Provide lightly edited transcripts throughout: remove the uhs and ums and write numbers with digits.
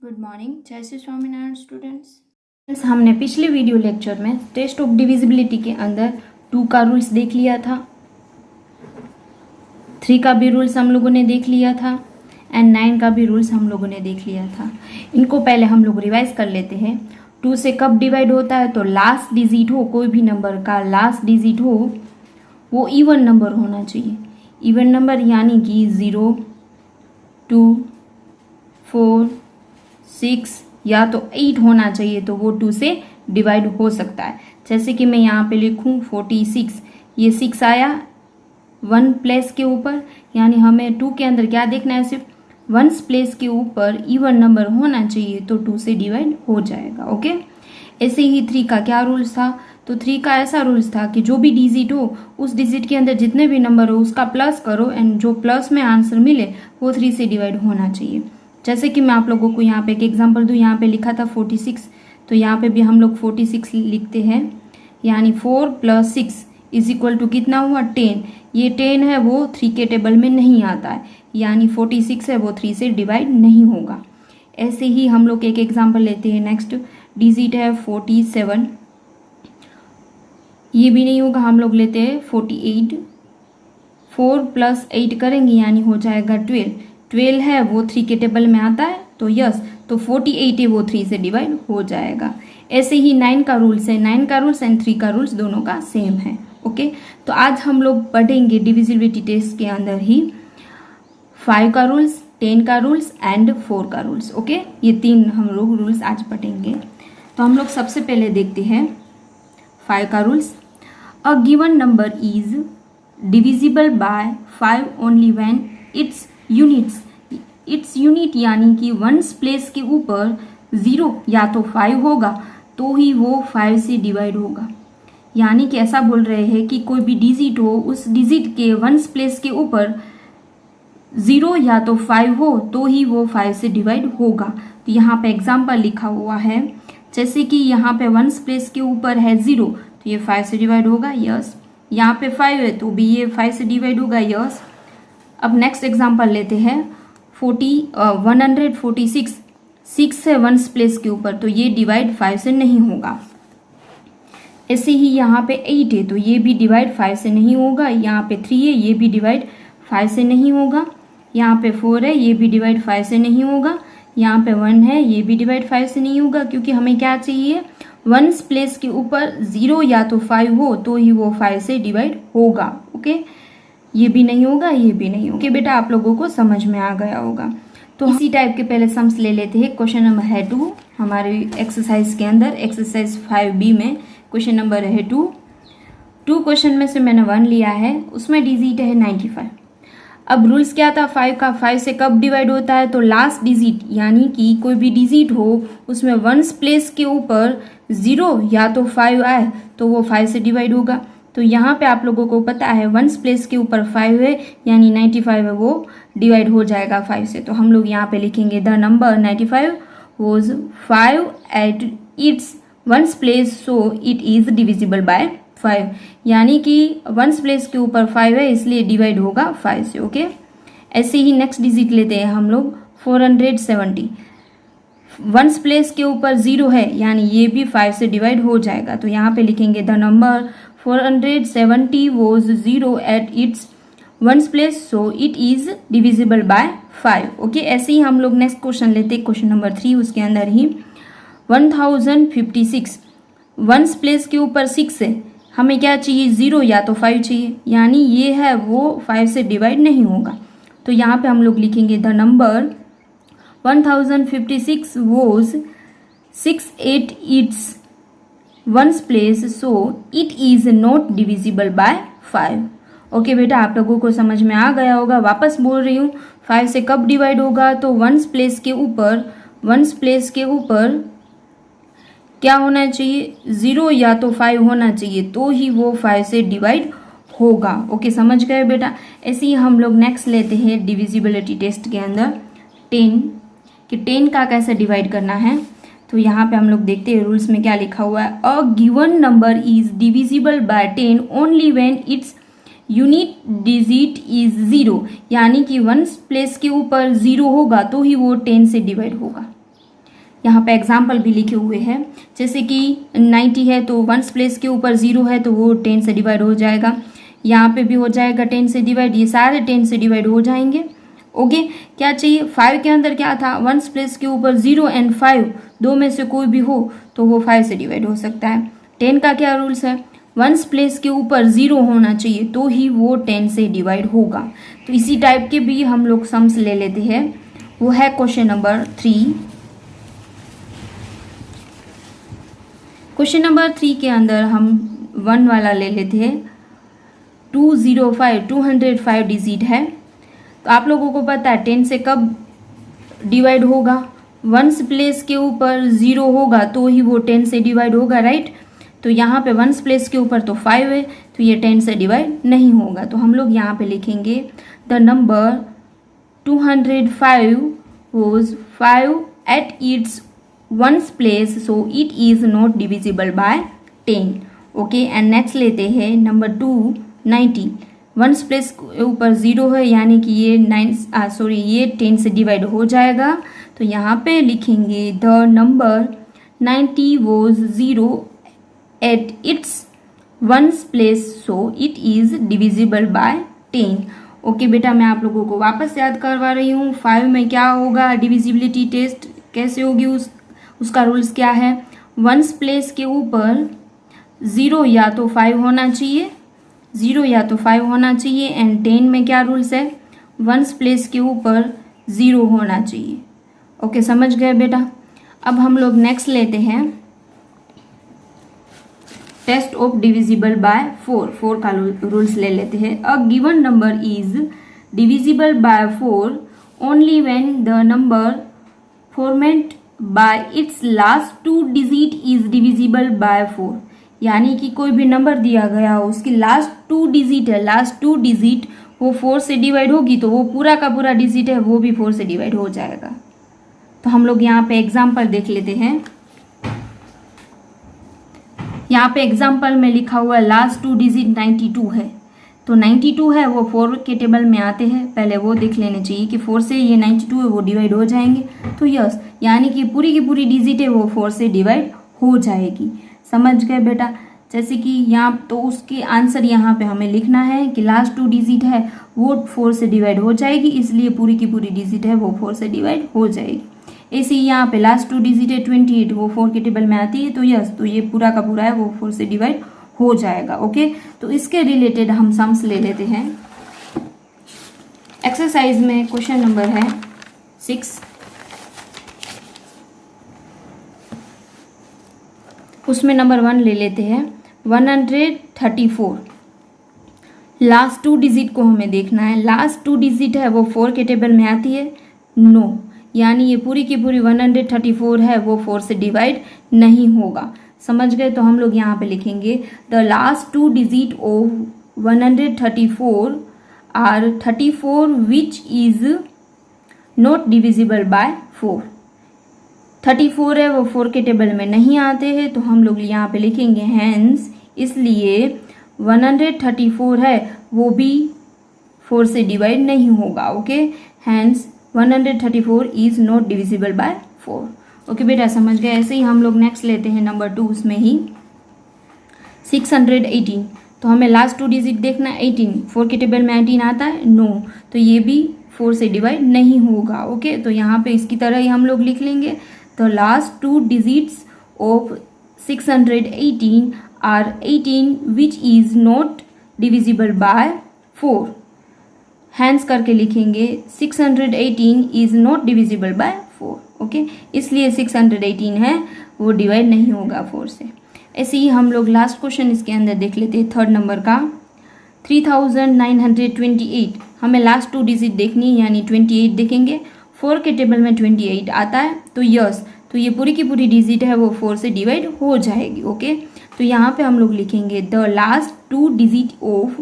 Good morning, जय Shri Swaminarayan students. हमने पिछले वीडियो लेक्चर में टेस्ट ऑफ डिविजिबिलिटी के अंदर 2 का रूल्स देख लिया था, 3 का भी रूल्स हम लोगों ने देख लिया था एंड 9 का भी रूल्स हम लोगों ने देख लिया था। इनको पहले हम लोग रिवाइज कर लेते हैं। 2 से कब डिवाइड होता है? तो लास्ट डिजिट हो, कोई भी नंबर का लास्ट डिजिट हो वो इवन नंबर होना चाहिए। इवन नंबर यानी कि 0, 2, 4, 6 या तो 8 होना चाहिए, तो वो 2 से डिवाइड हो सकता है। जैसे कि मैं यहाँ पे लिखूँ 46, ये 6 आया 1 प्लेस के ऊपर, यानी हमें 2 के अंदर क्या देखना है? सिर्फ 1 प्लेस के ऊपर इवन नंबर होना चाहिए, तो 2 से डिवाइड हो जाएगा। ओके, ऐसे ही 3 का क्या रूल्स था? तो 3 का ऐसा रूल्स था कि जो भी डिजिट हो उस डिजिट के अंदर जितने भी नंबर हो उसका प्लस करो एंड जो प्लस में आंसर मिले वो 3 से डिवाइड होना चाहिए। जैसे कि मैं आप लोगों को यहाँ पे एक एग्जांपल दूँ, यहाँ पे लिखा था 46, तो यहाँ पे भी हम लोग 46 लिखते हैं, यानी 4 + 6 = कितना हुआ? 10। ये 10 है वो 3 के टेबल में नहीं आता है, यानी 46 है वो 3 से डिवाइड नहीं होगा। ऐसे ही हम लोग एक एग्जाम्पल लेते हैं। नेक्स्ट डिजिट है 47, ये भी नहीं होगा, हम लोग लेते हैं 48। 4 + 8 करेंगे यानी हो जाएगा 12। 12 है वो 3 के टेबल में आता है, तो यस, तो 48 है वो 3 से डिवाइड हो जाएगा। ऐसे ही 9 का रूल्स है, 9 का रूल्स एंड 3 का रूल्स दोनों का सेम है। ओके, तो आज हम लोग पढ़ेंगे डिविजिबिलिटी टेस्ट के अंदर ही 5 का रूल्स, 10 का रूल्स एंड 4 का रूल्स। ओके, ये 3 हम लोग रूल्स आज पढ़ेंगे। तो हम लोग सबसे पहले देखते हैं 5 का rules. A given number is divisible bye 5 only when its unit यानी कि 1 प्लेस के ऊपर 0 या तो 5 होगा तो ही वो 5 से डिवाइड होगा। यानी कि ऐसा बोल रहे हैं कि कोई भी डिजिट हो, उस डिजिट के 1 प्लेस के ऊपर 0 या तो 5 हो तो ही वो 5 से डिवाइड होगा। तो यहाँ पे एग्जाम्पल लिखा हुआ है, जैसे कि यहाँ पे 1 प्लेस के ऊपर है 0, तो ये 5 से डिवाइड होगा, यस। यहाँ पे 5 है तो भी ये 5 से डिवाइड होगा, यस। अब नेक्स्ट एग्जाम्पल लेते हैं 146, 6 है 1 प्लेस के ऊपर, तो ये डिवाइड 5 से नहीं होगा। ऐसे ही यहाँ पे 8 है तो ये भी डिवाइड 5 से नहीं होगा। यहाँ पे 3 है, ये भी डिवाइड 5 से नहीं होगा। यहाँ पे 4 है, ये भी डिवाइड 5 से नहीं होगा। यहाँ पे 1 है, ये भी डिवाइड 5 से नहीं होगा, क्योंकि हमें क्या चाहिए? 1 प्लेस के ऊपर 0 या तो 5 हो तो ही वो 5 से डिवाइड होगा। ओके, ये भी नहीं होगा, ये भी नहीं होगा। ओके बेटा, आप लोगों को समझ में आ गया होगा। तो इसी टाइप के पहले सम्स ले लेते हैं। क्वेश्चन नंबर है 2 हमारे एक्सरसाइज के अंदर, एक्सरसाइज 5B में क्वेश्चन नंबर है 2 क्वेश्चन में से मैंने 1 लिया है, उसमें डिजिट है 95। अब रूल्स क्या था 5 का? 5 से कब डिवाइड होता है? तो लास्ट डिजिट यानी कि कोई भी डिजिट हो उसमें 1 प्लेस के ऊपर 0 या तो 5 आए तो वो 5 से डिवाइड होगा। तो यहाँ पे आप लोगों को पता है 1 प्लेस के ऊपर 5 है यानी 95 है वो डिवाइड हो जाएगा 5 से। तो हम लोग यहाँ पे लिखेंगे the number 95 was 5 at its 1 place so it is divisible bye 5, यानी कि 1 प्लेस के ऊपर 5 है इसलिए डिवाइड होगा 5 से। ओके, ऐसे ही नेक्स्ट डिजिट लेते हैं हम लोग 470, 1 प्लेस के ऊपर 0 है यानी ये भी 5 से डिवाइड हो जाएगा। तो यहाँ पे लिखेंगे the number 470 was 0 at its 1 place so it is divisible by 5। Okay, ऐसे ही हम लोग नेक्स्ट क्वेश्चन लेते हैं, क्वेश्चन नंबर 3, उसके अंदर ही 1056, 1 प्लेस के ऊपर 6 है, हमें क्या चाहिए? 0 या तो 5 चाहिए, यानी ये है वो 5 से डिवाइड नहीं होगा। तो यहाँ पे हम लोग लिखेंगे the number 1056 was 6 at its 1 place so it is not divisible bye 5। Okay बेटा, आप लोगों को समझ में आ गया होगा। वापस बोल रही हूँ, 5 से कब डिवाइड होगा? तो 1 प्लेस के ऊपर क्या होना चाहिए? 0 या तो 5 होना चाहिए तो ही वो 5 से डिवाइड होगा। ओके, समझ गए बेटा। ऐसे ही हम लोग नेक्स्ट लेते हैं डिविजिबिलिटी टेस्ट के अंदर 10 कि 10 का कैसे डिवाइड करना है। तो यहाँ पे हम लोग देखते हैं रूल्स में क्या लिखा हुआ है। A given number is divisible bye 10 only when its unit digit is 0, यानी कि 1 प्लेस के ऊपर 0 होगा तो ही वो 10 से डिवाइड होगा। यहाँ पे एग्जाम्पल भी लिखे हुए हैं, जैसे कि 90 है तो 1s प्लेस के ऊपर 0 है तो वो 10 से डिवाइड हो जाएगा, यहाँ पे भी हो जाएगा 10 से डिवाइड, ये सारे 10 से डिवाइड हो जाएंगे। ओके, क्या चाहिए, 5 के अंदर क्या था, 1s प्लेस के ऊपर 0 एंड 5 दो में से कोई भी हो तो वो 5 से डिवाइड हो सकता है। 10 का क्या रूल्स है, 1s प्लेस के ऊपर 0 होना चाहिए तो ही वो 10 से डिवाइड होगा। तो इसी टाइप के भी हम लोग सम्स ले लेते हैं, वो है क्वेश्चन नंबर 3। क्वेश्चन नंबर 3 के अंदर हम 1 वाला ले लेते हैं। 205 डिजिट है, तो आप लोगों को पता है 10 से कब डिवाइड होगा, 1s प्लेस के ऊपर 0 होगा तो ही वो 10 से डिवाइड होगा, राइट। तो यहाँ पे 1s प्लेस के ऊपर तो 5 है तो ये 10 से डिवाइड नहीं होगा। तो हम लोग यहाँ पे लिखेंगे the number 205 was 5 at its 1s place so it is not divisible by 10। Okay, and next लेते हैं नंबर 290। 1s प्लेस के ऊपर 0 है यानी कि ये 10 से डिवाइड हो जाएगा। तो यहाँ पे लिखेंगे the number 90 was 0 at its 1s place so it is divisible by 10। Okay बेटा, मैं आप लोगों को वापस याद करवा रही हूँ। 5 में क्या होगा, डिविजिबिलिटी टेस्ट कैसे होगी, उसका रूल्स क्या है, 1s प्लेस के ऊपर 0 या तो 5 होना चाहिए, 0 या तो 5 होना चाहिए। एंड 10 में क्या रूल्स है, 1s प्लेस के ऊपर 0 होना चाहिए। ओके, समझ गए बेटा। अब हम लोग नेक्स्ट लेते हैं टेस्ट ऑफ डिविजिबल बाय 4 का रूल्स ले लेते हैं। A given number is divisible by 4 only when the number format bye it's last 2 digit is divisible by 4। यानी कि कोई भी नंबर दिया गया हो, उसकी लास्ट 2 डिजिट है, लास्ट 2 डिजिट वो 4 से डिवाइड होगी तो वो पूरा का पूरा डिजिट है वो भी 4 से डिवाइड हो जाएगा। तो हम लोग यहाँ पे एग्जाम्पल देख लेते हैं। यहाँ पे एग्जाम्पल में लिखा हुआ है लास्ट 2 डिजिट 92 है, तो 92 है वो 4 के टेबल में आते हैं, पहले वो देख लेने चाहिए कि 4 से ये 92 है वो डिवाइड हो जाएंगे। तो यस, यानी कि पूरी की पूरी डिजिट है वो 4 से डिवाइड हो जाएगी। समझ गए बेटा। जैसे कि यहाँ तो उसके आंसर यहाँ पे हमें लिखना है कि लास्ट 2 डिजिट है वो 4 से डिवाइड हो जाएगी, इसलिए पूरी की पूरी डिजिट है वो 4 से डिवाइड हो जाएगी। ऐसे ही यहाँ पे लास्ट 2 डिजिट है 28, वो 4 के टेबल में आती है, तो यस, तो ये पूरा का पूरा है वो 4 से डिवाइड हो जाएगा। ओके, तो इसके रिलेटेड हम सम्स ले लेते हैं। एक्सरसाइज में क्वेश्चन नंबर है 6, उसमें नंबर 1 ले लेते हैं। 134 लास्ट 2 डिजिट को हमें देखना है। लास्ट 2 डिजिट है वो 4 के टेबल में आती है, नो, यानी ये पूरी की पूरी 134 है वो 4 से डिवाइड नहीं होगा। समझ गए। तो हम लोग यहाँ पे लिखेंगे the last 2 digit of 134 are 34 which is not divisible by 4। 34 है वो 4 के टेबल में नहीं आते हैं, तो हम लोग यहाँ पे लिखेंगे हैंस, इसलिए 134 है वो भी 4 से डिवाइड नहीं होगा। Okay, hence 134 is not divisible by 4। Okay बेटा, समझ गए। ऐसे ही हम लोग नेक्स्ट लेते हैं नंबर 2, उसमें ही 618। तो हमें लास्ट 2 डिजिट देखना है। 18 4 के टेबल में 18 आता है, नो, तो ये भी 4 से डिवाइड नहीं होगा। ओके, तो यहाँ पे इसकी तरह ही हम लोग लिख लेंगे the last 2 digits of 618 are 18 which is not divisible by 4। Hence करके लिखेंगे 618 is not divisible by 4। Okay, इसलिए 618 है वो डिवाइड नहीं होगा 4 से। ऐसे ही हम लोग लास्ट क्वेश्चन इसके अंदर देख लेते हैं, 3rd नंबर का 3928। हमें लास्ट 2 डिजिट देखनी है, यानी 28 देखेंगे। 4 के टेबल में 28 आता है, तो यस, तो ये पूरी की पूरी डिजिट है वो 4 से डिवाइड हो जाएगी। ओके, तो यहाँ पे हम लोग लिखेंगे the last 2 digit of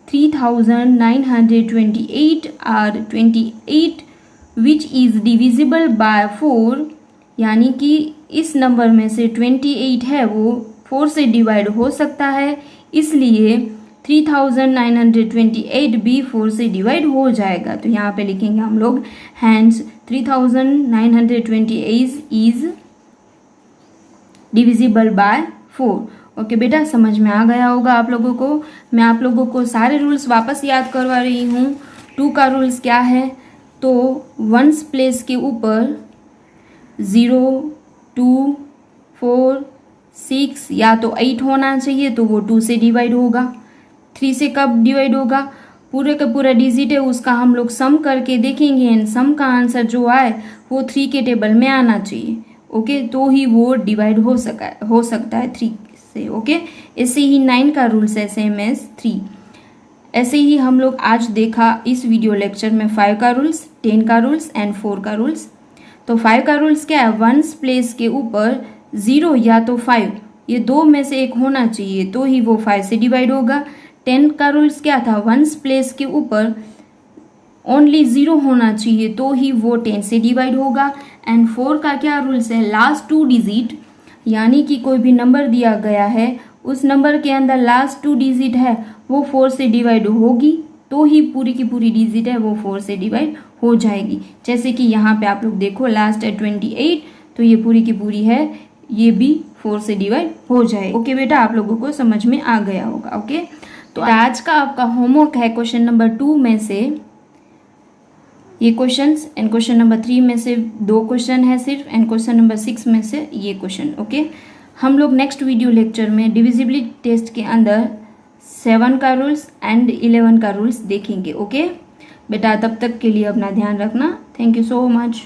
3928 are 28 which is divisible by 4, यानी कि इस नंबर में से 28 है वो 4 से डिवाइड हो सकता है, इसलिए 3928 भी 4 से डिवाइड हो जाएगा। तो यहाँ पे लिखेंगे हम लोग hence 3928 is divisible by 4। Okay बेटा, समझ में आ गया होगा आप लोगों को। मैं आप लोगों को सारे रूल्स वापस याद करवा रही हूँ। 2 का रूल्स क्या है, तो वंस प्लेस के ऊपर 0, 2, 4, 6 या तो 8 होना चाहिए, तो वो 2 से डिवाइड होगा। 3 से कब डिवाइड होगा, पूरे का पूरा डिजिट है उसका हम लोग सम करके देखेंगे एंड सम का आंसर जो आए वो 3 के टेबल में आना चाहिए। ओके, तो ही वो डिवाइड हो सकता है 3 से। ओके, ऐसे ही 9 का रूल्स है सेम एज 3। ऐसे ही हम लोग आज देखा इस वीडियो लेक्चर में 5 का रूल्स, 10 का रूल्स एंड 4 का रूल्स। तो 5 का रूल्स क्या है, वंस प्लेस के ऊपर 0 या तो 5 ये 2 में से एक होना चाहिए तो ही वो 5 से डिवाइड होगा। 10 का रूल्स क्या था, वंस प्लेस के ऊपर ओनली 0 होना चाहिए तो ही वो 10 से डिवाइड होगा। एंड 4 का क्या रूल्स है, लास्ट 2 डिजिट यानी कि कोई भी नंबर दिया गया है उस नंबर के अंदर लास्ट 2 डिजिट है वो 4 से डिवाइड होगी तो ही पूरी की पूरी डिजिट है वो 4 से डिवाइड हो जाएगी। जैसे कि यहाँ पे आप लोग देखो लास्ट है 28, तो ये पूरी की पूरी है ये भी 4 से डिवाइड हो जाए। ओके बेटा, आप लोगों को समझ में आ गया होगा। ओके, तो आज का आपका होमवर्क है क्वेश्चन नंबर 2 में से ये क्वेश्चंस एंड क्वेश्चन नंबर 3 में से 2 क्वेश्चन है सिर्फ एंड क्वेश्चन नंबर 6 में से ये क्वेश्चन। ओके, हम लोग नेक्स्ट वीडियो लेक्चर में डिविजिबिलिटी टेस्ट के अंदर 7 का रूल्स एंड 11 का रूल्स देखेंगे। ओके बेटा, तब तक के लिए अपना ध्यान रखना। Thank you so much.